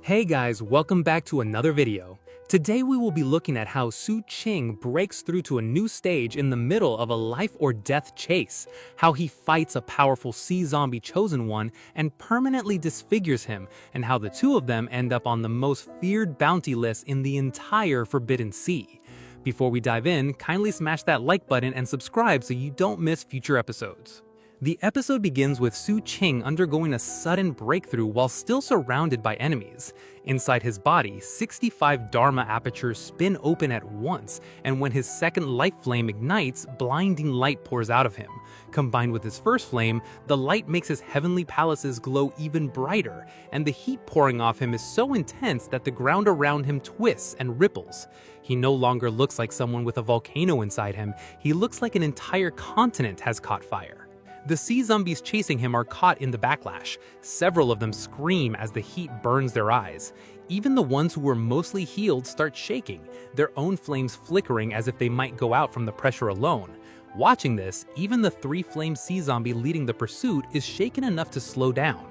Hey guys, welcome back to another video. Today we will be looking at how Su Qing breaks through to a new stage in the middle of a life or death chase, how he fights a powerful sea zombie chosen one and permanently disfigures him, and how the two of them end up on the most feared bounty list in the entire Forbidden Sea. Before we dive in, kindly smash that like button and subscribe so you don't miss future episodes. The episode begins with Su Qing undergoing a sudden breakthrough while still surrounded by enemies. Inside his body, 65 Dharma apertures spin open at once, and when his second light flame ignites, blinding light pours out of him. Combined with his first flame, the light makes his heavenly palaces glow even brighter, and the heat pouring off him is so intense that the ground around him twists and ripples. He no longer looks like someone with a volcano inside him, he looks like an entire continent has caught fire. The sea zombies chasing him are caught in the backlash. Several of them scream as the heat burns their eyes. Even the ones who were mostly healed start shaking, their own flames flickering as if they might go out from the pressure alone. Watching this, even the three-flame sea zombie leading the pursuit is shaken enough to slow down.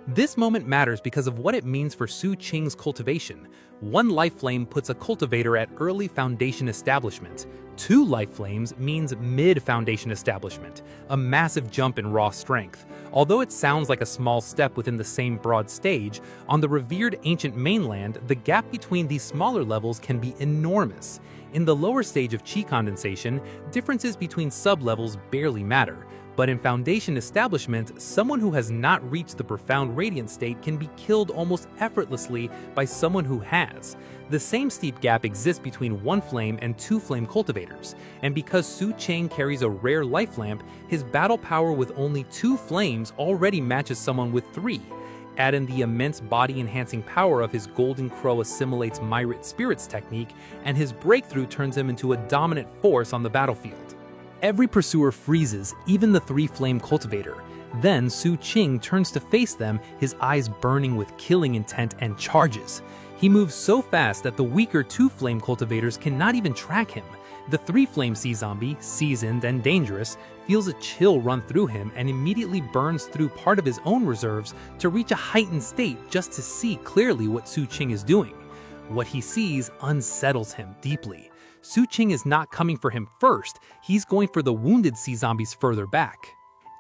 This moment matters because of what it means for Su Qing's cultivation. One life flame puts a cultivator at early foundation establishment. 2 life flames means mid-foundation establishment, a massive jump in raw strength. Although it sounds like a small step within the same broad stage, on the revered ancient mainland, the gap between these smaller levels can be enormous. In the lower stage of qi condensation, differences between sub-levels barely matter. But in foundation establishment, someone who has not reached the profound radiant state can be killed almost effortlessly by someone who has. The same steep gap exists between 1 flame and 2 flame cultivators, and because Su Qing carries a rare life lamp, his battle power with only 2 flames already matches someone with 3. Add in the immense body-enhancing power of his Golden Crow assimilates Myrit Spirits technique, and his breakthrough turns him into a dominant force on the battlefield. Every pursuer freezes, even the 3-flame cultivator. Then Su Qing turns to face them, his eyes burning with killing intent, and charges. He moves so fast that the weaker 2-flame cultivators cannot even track him. The 3-flame sea zombie, seasoned and dangerous, feels a chill run through him and immediately burns through part of his own reserves to reach a heightened state just to see clearly what Su Qing is doing. What he sees unsettles him deeply. Su Qing is not coming for him first, he's going for the wounded sea zombies further back.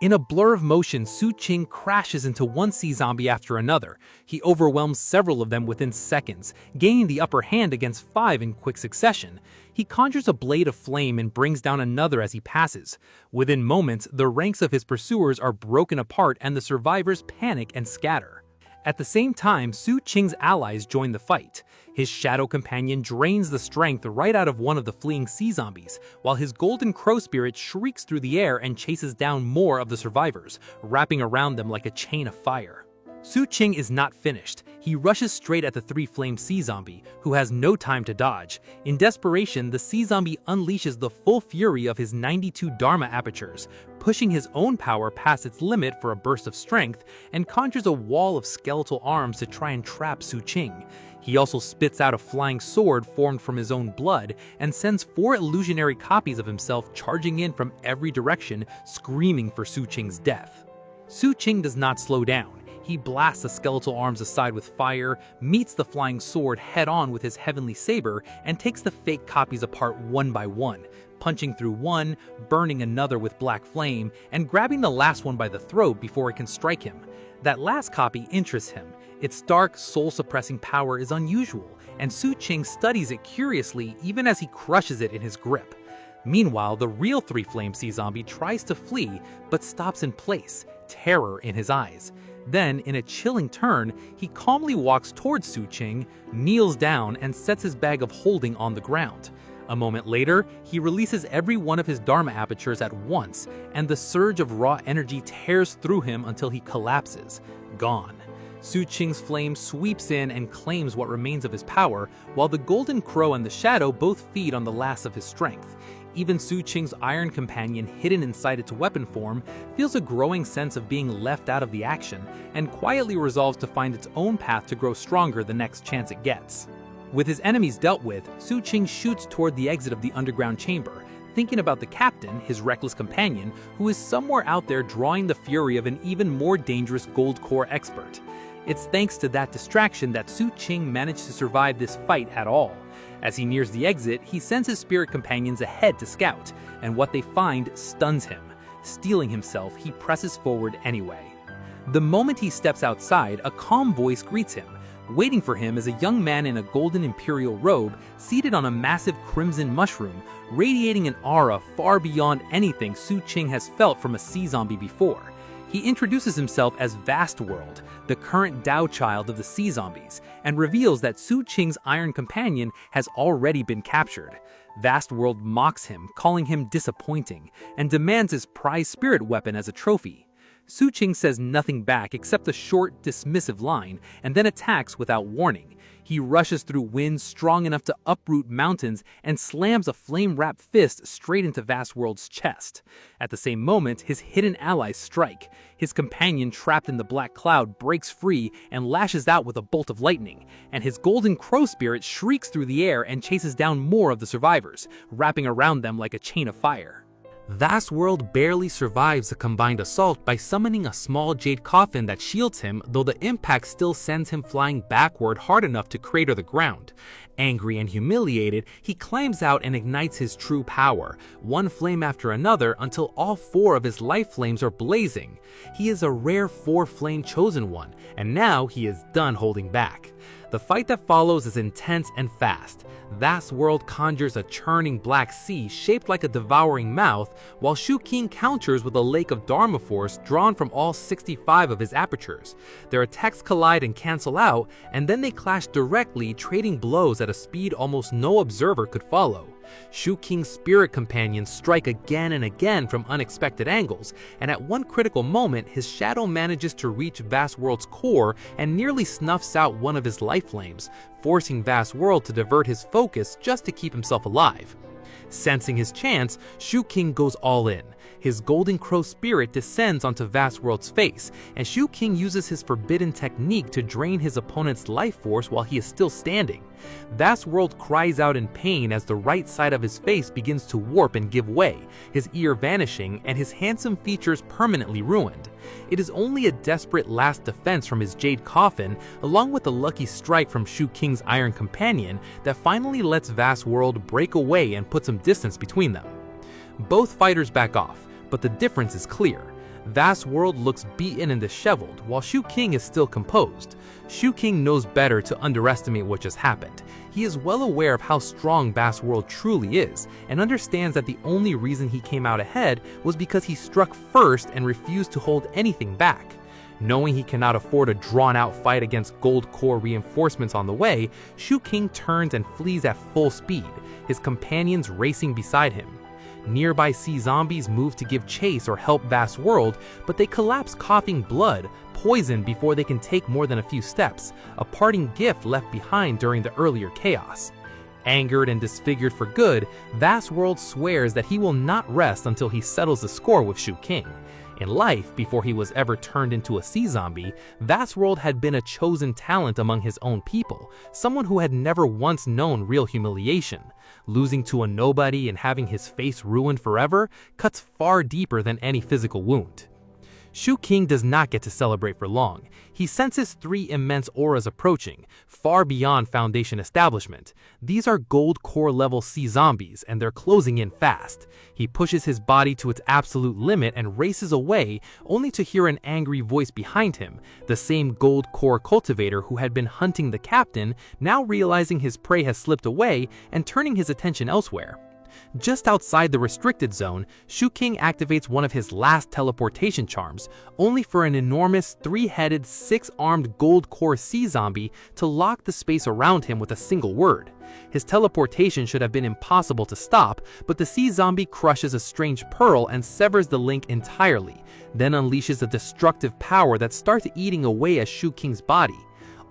In a blur of motion, Su Qing crashes into one sea zombie after another. He overwhelms several of them within seconds, gaining the upper hand against 5 in quick succession. He conjures a blade of flame and brings down another as he passes. Within moments, the ranks of his pursuers are broken apart and the survivors panic and scatter. At the same time, Su Qing's allies join the fight. His shadow companion drains the strength right out of one of the fleeing sea zombies, while his Golden Crow spirit shrieks through the air and chases down more of the survivors, wrapping around them like a chain of fire. Su Qing is not finished. He rushes straight at the 3-flame sea zombie, who has no time to dodge. In desperation, the sea zombie unleashes the full fury of his 92 Dharma apertures, pushing his own power past its limit for a burst of strength, and conjures a wall of skeletal arms to try and trap Su Qing. He also spits out a flying sword formed from his own blood and sends 4 illusionary copies of himself charging in from every direction, screaming for Su Qing's death. Su Qing does not slow down. He blasts the skeletal arms aside with fire, meets the flying sword head-on with his heavenly saber, and takes the fake copies apart one by one, punching through one, burning another with black flame, and grabbing the last one by the throat before it can strike him. That last copy interests him. Its dark, soul-suppressing power is unusual, and Su Qing studies it curiously even as he crushes it in his grip. Meanwhile, the real 3-flame sea zombie tries to flee, but stops in place, terror in his eyes. Then, in a chilling turn, he calmly walks towards Su Qing, kneels down, and sets his bag of holding on the ground. A moment later, he releases every one of his Dharma apertures at once, and the surge of raw energy tears through him until he collapses, gone. Su Qing's flame sweeps in and claims what remains of his power, while the Golden Crow and the Shadow both feed on the last of his strength. Even Su Qing's iron companion, hidden inside its weapon form, feels a growing sense of being left out of the action, and quietly resolves to find its own path to grow stronger the next chance it gets. With his enemies dealt with, Su Qing shoots toward the exit of the underground chamber, thinking about the captain, his reckless companion, who is somewhere out there drawing the fury of an even more dangerous gold core expert. It's thanks to that distraction that Su Qing managed to survive this fight at all. As he nears the exit, he sends his spirit companions ahead to scout, and what they find stuns him. Steeling himself, he presses forward anyway. The moment he steps outside, a calm voice greets him. Waiting for him is a young man in a golden imperial robe, seated on a massive crimson mushroom, radiating an aura far beyond anything Su Qing has felt from a sea zombie before. He introduces himself as Vastworld, the current Dao child of the sea zombies, and reveals that Su Qing's iron companion has already been captured. Vastworld mocks him, calling him disappointing, and demands his prized spirit weapon as a trophy. Su Qing says nothing back except a short, dismissive line, and then attacks without warning. He rushes through winds strong enough to uproot mountains and slams a flame-wrapped fist straight into Vastworld's chest. At the same moment, his hidden allies strike. His companion, trapped in the black cloud, breaks free and lashes out with a bolt of lightning, and his golden crow spirit shrieks through the air and chases down more of the survivors, wrapping around them like a chain of fire. Vastworld barely survives a combined assault by summoning a small jade coffin that shields him, though the impact still sends him flying backward hard enough to crater the ground. Angry and humiliated, he climbs out and ignites his true power, one flame after another until all 4 of his life flames are blazing. He is a rare 4-flame chosen one, and now he is done holding back. The fight that follows is intense and fast. Vastworld conjures a churning black sea shaped like a devouring mouth, while Su Qing counters with a lake of Dharma Force drawn from all 65 of his apertures. Their attacks collide and cancel out, and then they clash directly, trading blows at a speed almost no observer could follow. Su Qing's spirit companions strike again and again from unexpected angles, and at one critical moment, his shadow manages to reach Vastworld's core and nearly snuffs out one of his life flames, forcing Vastworld to divert his focus just to keep himself alive. Sensing his chance, Su Qing goes all in. His golden crow spirit descends onto Vastworld's face, and Su Qing uses his forbidden technique to drain his opponent's life force while he is still standing. Vastworld cries out in pain as the right side of his face begins to warp and give way, his ear vanishing and his handsome features permanently ruined. It is only a desperate last defense from his jade coffin, along with a lucky strike from Su Qing's iron companion, that finally lets Vastworld break away and put some distance between them. Both fighters back off, but the difference is clear. Vastworld looks beaten and disheveled, while Su Qing is still composed. Su Qing knows better to underestimate what just happened. He is well aware of how strong Vastworld truly is, and understands that the only reason he came out ahead was because he struck first and refused to hold anything back. Knowing he cannot afford a drawn-out fight against Gold Core reinforcements on the way, Su Qing turns and flees at full speed, his companions racing beside him. Nearby sea zombies move to give chase or help Vastworld, but they collapse coughing blood, poison before they can take more than a few steps, a parting gift left behind during the earlier chaos. Angered and disfigured for good, Vastworld swears that he will not rest until he settles the score with Su Qing. In life, before he was ever turned into a sea zombie, Vastworld had been a chosen talent among his own people, someone who had never once known real humiliation. Losing to a nobody and having his face ruined forever cuts far deeper than any physical wound. Su Qing does not get to celebrate for long. He senses 3 immense auras approaching, far beyond Foundation establishment. These are Gold Core level sea zombies, and they're closing in fast. He pushes his body to its absolute limit and races away, only to hear an angry voice behind him, the same Gold Core cultivator who had been hunting the captain, now realizing his prey has slipped away and turning his attention elsewhere. Just outside the restricted zone, Su Qing activates one of his last teleportation charms, only for an enormous 3-headed, 6-armed Gold Core sea zombie to lock the space around him with a single word. His teleportation should have been impossible to stop, but the sea zombie crushes a strange pearl and severs the link entirely, then unleashes a destructive power that starts eating away at Su Qing's body.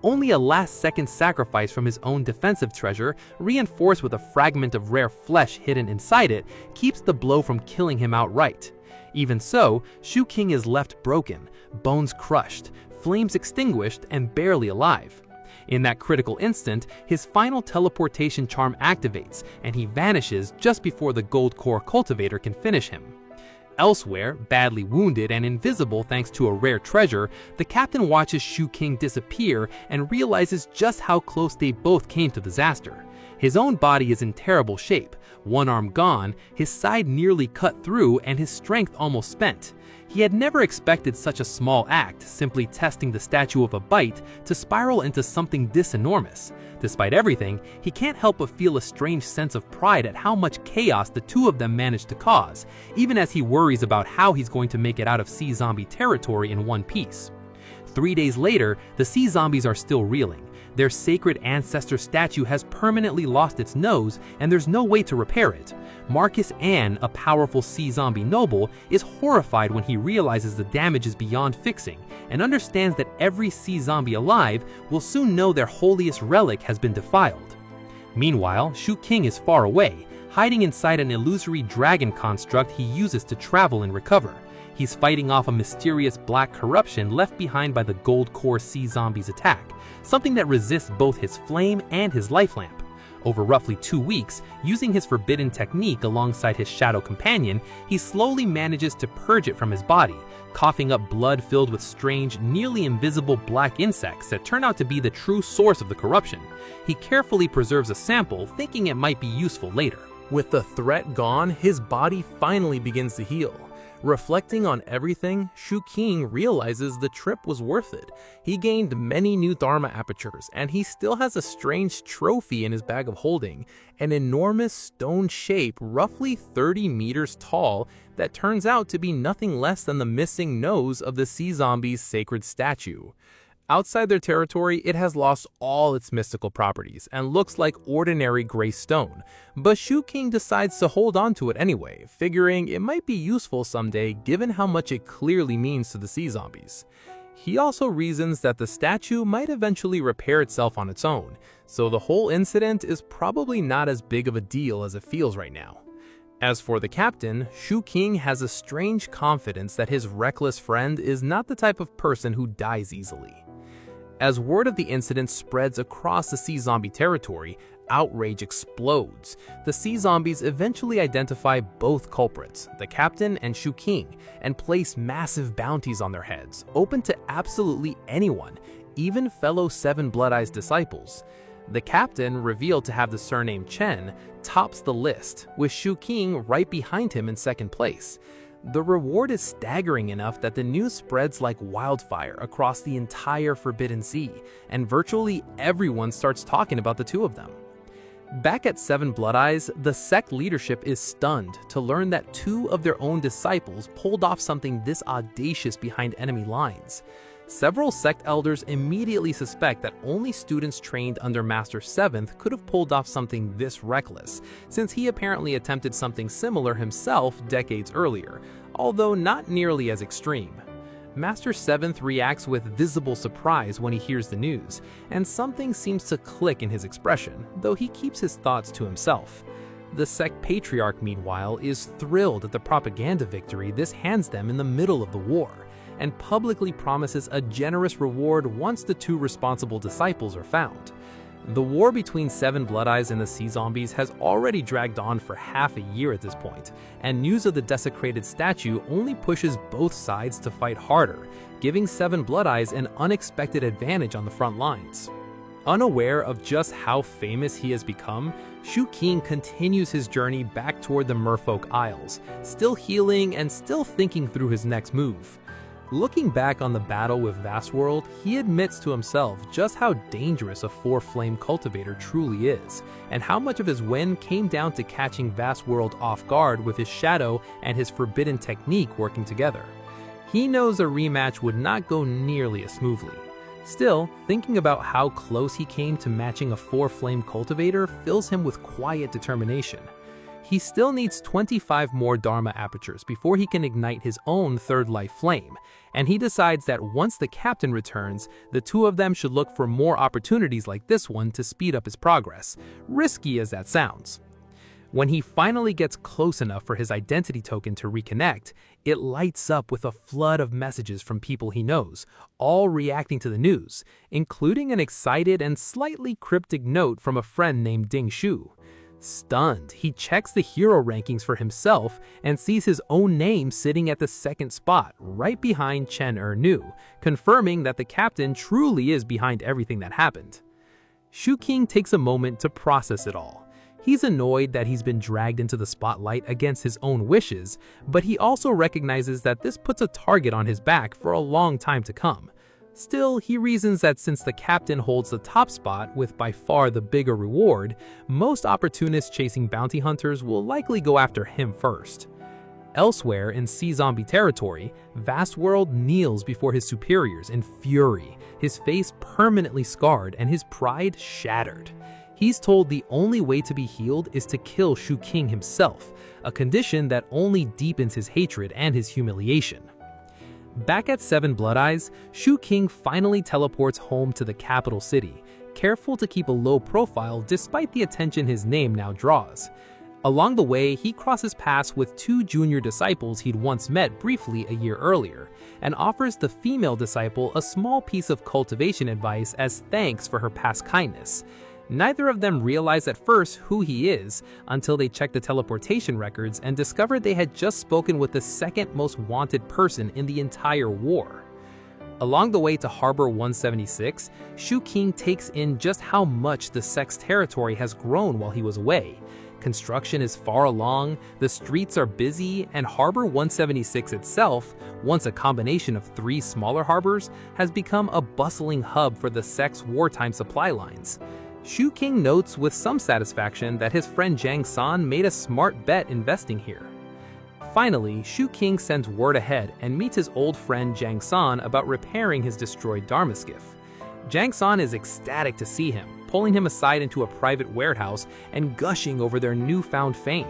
Only a last-second sacrifice from his own defensive treasure, reinforced with a fragment of rare flesh hidden inside it, keeps the blow from killing him outright. Even so, Su Qing is left broken, bones crushed, flames extinguished, and barely alive. In that critical instant, his final teleportation charm activates, and he vanishes just before the Gold Core cultivator can finish him. Elsewhere, badly wounded and invisible thanks to a rare treasure, the captain watches Shu King disappear and realizes just how close they both came to disaster. His own body is in terrible shape, one arm gone, his side nearly cut through, and his strength almost spent. He had never expected such a small act, simply testing the statue of a bite, to spiral into something this enormous. Despite everything, he can't help but feel a strange sense of pride at how much chaos the two of them managed to cause, even as he worries about how he's going to make it out of sea zombie territory in one piece. 3 days later, the sea zombies are still reeling. Their sacred ancestor statue has permanently lost its nose, and there's no way to repair it. Marcus Ann, a powerful sea zombie noble, is horrified when he realizes the damage is beyond fixing, and understands that every sea zombie alive will soon know their holiest relic has been defiled. Meanwhile, Shu King is far away, hiding inside an illusory dragon construct he uses to travel and recover. He's fighting off a mysterious black corruption left behind by the Gold Core sea zombies' attack, something that resists both his flame and his life lamp. Over roughly 2 weeks, using his forbidden technique alongside his shadow companion, he slowly manages to purge it from his body, coughing up blood filled with strange, nearly invisible black insects that turn out to be the true source of the corruption. He carefully preserves a sample, thinking it might be useful later. With the threat gone, his body finally begins to heal. Reflecting on everything, Shu King realizes the trip was worth it. He gained many new Dharma apertures, and he still has a strange trophy in his bag of holding, an enormous stone shape roughly 30 meters tall that turns out to be nothing less than the missing nose of the sea zombie's sacred statue. Outside their territory, it has lost all its mystical properties and looks like ordinary gray stone, but Shu King decides to hold on to it anyway, figuring it might be useful someday given how much it clearly means to the sea zombies. He also reasons that the statue might eventually repair itself on its own, so the whole incident is probably not as big of a deal as it feels right now. As for the captain, Shu King has a strange confidence that his reckless friend is not the type of person who dies easily. As word of the incident spreads across the sea zombie territory, outrage explodes. The sea zombies eventually identify both culprits, the captain and Shu King, and place massive bounties on their heads, open to absolutely anyone, even fellow Seven Blood Eyes disciples. The captain, revealed to have the surname Chen, tops the list, with Shu King right behind him in second place. The reward is staggering enough that the news spreads like wildfire across the entire Forbidden Sea, and virtually everyone starts talking about the two of them. Back at Seven Blood Eyes, the sect leadership is stunned to learn that 2 of their own disciples pulled off something this audacious behind enemy lines. Several sect elders immediately suspect that only students trained under Master Seventh could have pulled off something this reckless, since he apparently attempted something similar himself decades earlier, although not nearly as extreme. Master Seventh reacts with visible surprise when he hears the news, and something seems to click in his expression, though he keeps his thoughts to himself. The sect patriarch, meanwhile, is thrilled at the propaganda victory this hands them in the middle of the war, and publicly promises a generous reward once the 2 responsible disciples are found. The war between Seven Blood Eyes and the sea zombies has already dragged on for half a year at this point, and news of the desecrated statue only pushes both sides to fight harder, giving Seven Blood Eyes an unexpected advantage on the front lines. Unaware of just how famous he has become, Shu King continues his journey back toward the Merfolk Isles, still healing and still thinking through his next move. Looking back on the battle with Vastworld, he admits to himself just how dangerous a 4-flame cultivator truly is, and how much of his win came down to catching Vastworld off guard with his shadow and his forbidden technique working together. He knows a rematch would not go nearly as smoothly. Still, thinking about how close he came to matching a 4-flame cultivator fills him with quiet determination. He still needs 25 more Dharma apertures before he can ignite his own third life flame, and he decides that once the captain returns, the 2 of them should look for more opportunities like this one to speed up his progress, risky as that sounds. When he finally gets close enough for his identity token to reconnect, it lights up with a flood of messages from people he knows, all reacting to the news, including an excited and slightly cryptic note from a friend named Ding Shu. Stunned, he checks the hero rankings for himself and sees his own name sitting at the second spot, right behind Chen Er-nu, confirming that the captain truly is behind everything that happened. Shu King takes a moment to process it all. He's annoyed that he's been dragged into the spotlight against his own wishes, but he also recognizes that this puts a target on his back for a long time to come. Still, he reasons that since the captain holds the top spot with by far the bigger reward, most opportunists chasing bounty hunters will likely go after him first. Elsewhere in Sea Zombie territory, Vastworld kneels before his superiors in fury, his face permanently scarred and his pride shattered. He's told the only way to be healed is to kill Shu King himself, a condition that only deepens his hatred and his humiliation. Back at Seven Blood Eyes, Shu King finally teleports home to the capital city, careful to keep a low profile despite the attention his name now draws. Along the way, he crosses paths with two junior disciples he'd once met briefly a year earlier, and offers the female disciple a small piece of cultivation advice as thanks for her past kindness. Neither of them realize at first who he is until they check the teleportation records and discover they had just spoken with the second most wanted person in the entire war. Along the way to Harbor 176, Shu King takes in just how much the sect's territory has grown while he was away. Construction is far along, the streets are busy, and Harbor 176 itself, once a combination of 3 smaller harbors, has become a bustling hub for the sect's wartime supply lines. Shu King notes with some satisfaction that his friend Zhang San made a smart bet investing here. Finally, Shu King sends word ahead and meets his old friend Zhang San about repairing his destroyed Dharma skiff. Zhang San is ecstatic to see him, pulling him aside into a private warehouse and gushing over their newfound fame.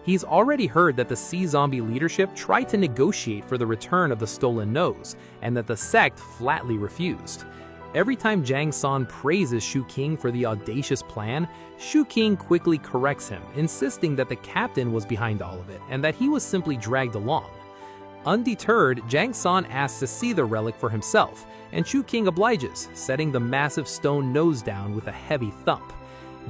He's already heard that the Sea Zombie leadership tried to negotiate for the return of the stolen nose, and that the sect flatly refused. Every time Zhang San praises Shu King for the audacious plan, Shu King quickly corrects him, insisting that the captain was behind all of it and that he was simply dragged along. Undeterred, Zhang San asks to see the relic for himself, and Shu King obliges, setting the massive stone nose down with a heavy thump.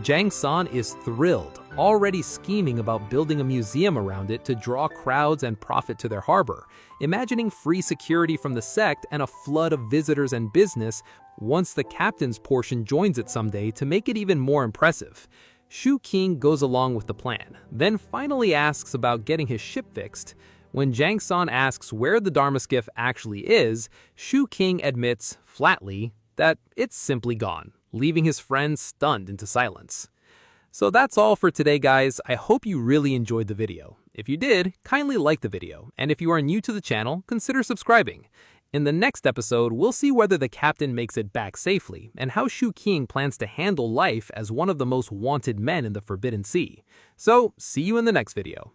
Zhang San is thrilled, already scheming about building a museum around it to draw crowds and profit to their harbor, imagining free security from the sect and a flood of visitors and business once the captain's portion joins it someday to make it even more impressive. Shu King goes along with the plan, then finally asks about getting his ship fixed. When Zhang San asks where the Dharma skiff actually is, Shu King admits, flatly, that it's simply gone, leaving his friends stunned into silence. So that's all for today, guys. I hope you really enjoyed the video. If you did, kindly like the video, and if you are new to the channel, consider subscribing. In the next episode, we'll see whether the captain makes it back safely, and how Shu King plans to handle life as one of the most wanted men in the Forbidden Sea. So, see you in the next video.